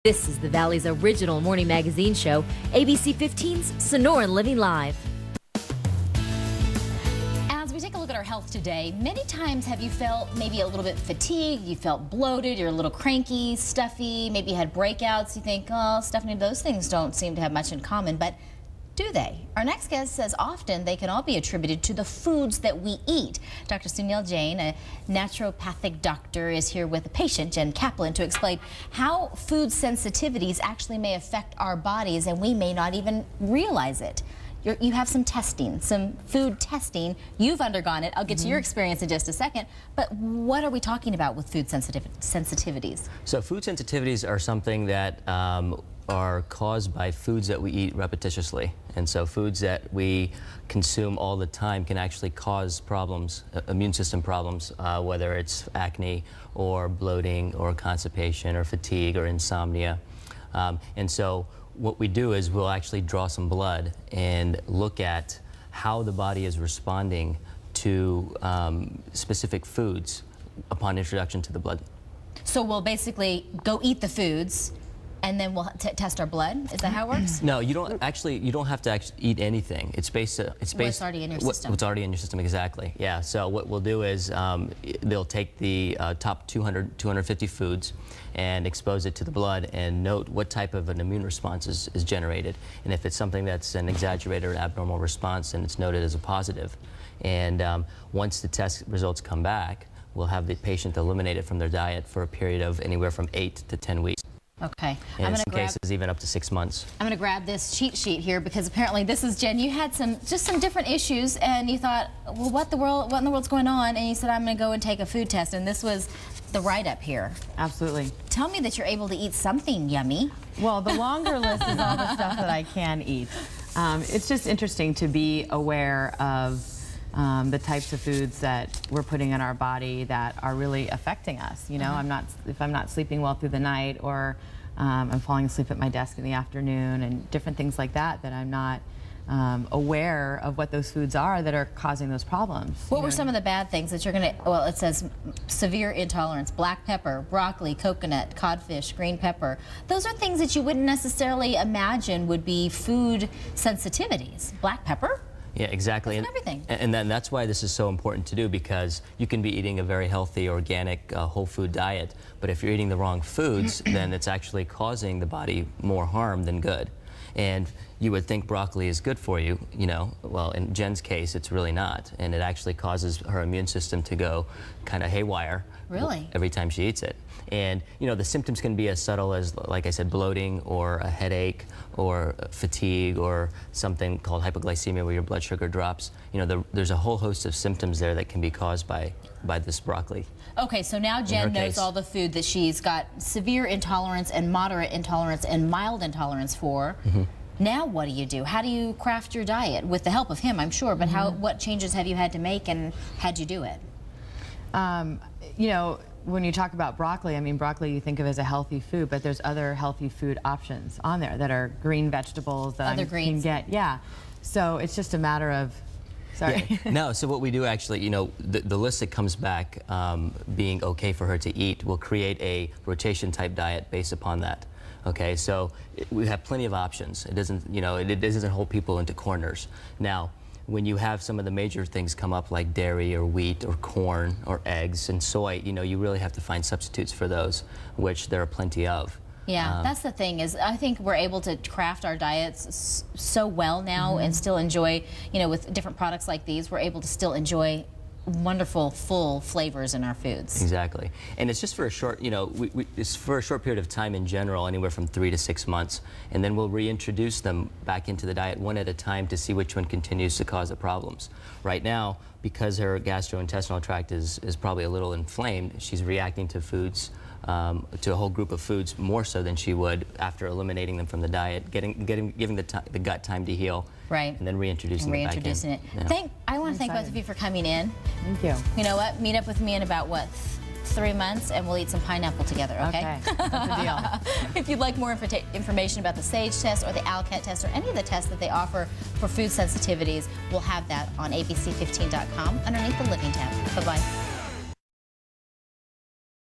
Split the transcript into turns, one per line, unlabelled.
This is the Valley's original morning magazine show, ABC 15's Sonoran Living Live.
As we take a look at our health today, many times have you felt maybe a little bit fatigued, you felt bloated, you're a little cranky, stuffy, maybe you had breakouts, you think, oh, Stephanie, those things don't seem to have much in common, but do they? Our next guest says often they can all be attributed to the foods that we eat. Dr. Suneil Jain, a naturopathic doctor, is here with a patient, Jain Kaplan, to explain how food sensitivities actually may affect our bodies and we may not even realize it. You have some testing, some food testing. You've undergone it. I'll get to your experience in just a second. But what are we talking about with food sensitivities?
So food sensitivities are something that are caused by foods that we eat repetitiously. And so foods that we consume all the time can actually cause problems, immune system problems, whether it's acne or bloating or constipation or fatigue or insomnia. And so what we do is we'll actually draw some blood and look at how the body is responding to specific foods upon introduction to the blood.
So we'll basically go eat the foods and then we'll test our blood? Is that how it works?
No, you don't have to eat anything. It's based
what's already in your system.
What's already in your system, exactly. Yeah, so what we'll do is they'll take the top 250 foods and expose it to the blood and note what type of an immune response is generated. And if it's something that's an exaggerated or abnormal response, then it's noted as a positive. And once the test results come back, we'll have the patient eliminate it from their diet for a period of anywhere from 8 to 10 weeks.
Okay.
And in some cases, even up to 6 months.
I'm going to grab this cheat sheet here because apparently this is Jen. You had just some different issues and you thought, well, what in the world's going on? And you said, I'm going to go and take a food test. And this was the write-up here.
Absolutely.
Tell me that you're able to eat something yummy.
Well, the longer list is all the stuff that I can eat. It's just interesting to be aware of the types of foods that we're putting in our body that are really affecting us. You know, if I'm not sleeping well through the night, or I'm falling asleep at my desk in the afternoon, and different things like that, that I'm not aware of what those foods are that are causing those problems.
What were some of the bad things that you're going to, well, it says severe intolerance, black pepper, broccoli, coconut, codfish, green pepper. Those are things that you wouldn't necessarily imagine would be food sensitivities. Black pepper?
Yeah, exactly. And that's why this is so important to do, because you can be eating a very healthy, organic, whole food diet, but if you're eating the wrong foods, then it's actually causing the body more harm than good. And you would think broccoli is good for you, you know. Well, in Jen's case, it's really not. And it actually causes her immune system to go kind of haywire.
Really?
Every time she eats it. And, you know, the symptoms can be as subtle as, like I said, bloating or a headache or fatigue or something called hypoglycemia where your blood sugar drops. You know, there's a whole host of symptoms there that can be caused by this broccoli.
Okay, so now Jen knows all the food that she's got severe intolerance and moderate intolerance and mild intolerance for. Now what do you do? How do you craft your diet? With the help of him, I'm sure, but what changes have you had to make, and how'd you do it?
You know, when you talk about broccoli, I mean, broccoli you think of as a healthy food, but there's other healthy food options on there that are green vegetables that I can get. Yeah, so it's just a matter of, sorry.
Yeah. No, so what we do actually, you know, the list that comes back being okay for her to eat will create a rotation type diet based upon that. Okay, so we have plenty of options. It doesn't, you know, it doesn't hold people into corners. Now, when you have some of the major things come up like dairy or wheat or corn or eggs and soy, you know, you really have to find substitutes for those, which there are plenty of.
Yeah, that's the thing, is I think we're able to craft our diets so well now and still enjoy, you know, with different products like these, we're able to still enjoy wonderful, full flavors in our foods.
Exactly. And it's just for a short, you know, it's for a short period of time in general, anywhere from 3 to 6 months. And then we'll reintroduce them back into the diet one at a time to see which one continues to cause the problems. Right now, because her gastrointestinal tract is probably a little inflamed, she's reacting to foods, to a whole group of foods more so than she would after eliminating them from the diet, giving the gut time to heal.
Right.
And then reintroducing it back in.
Yeah. I want to thank both of you for coming in.
Thank you.
You know what? Meet up with me in about, 3 months, and we'll eat some pineapple together, okay?
That's a deal.
If you'd like more information about the SAGE test or the ALCAT test or any of the tests that they offer for food sensitivities, we'll have that on abc15.com underneath the Living tab. Bye-bye.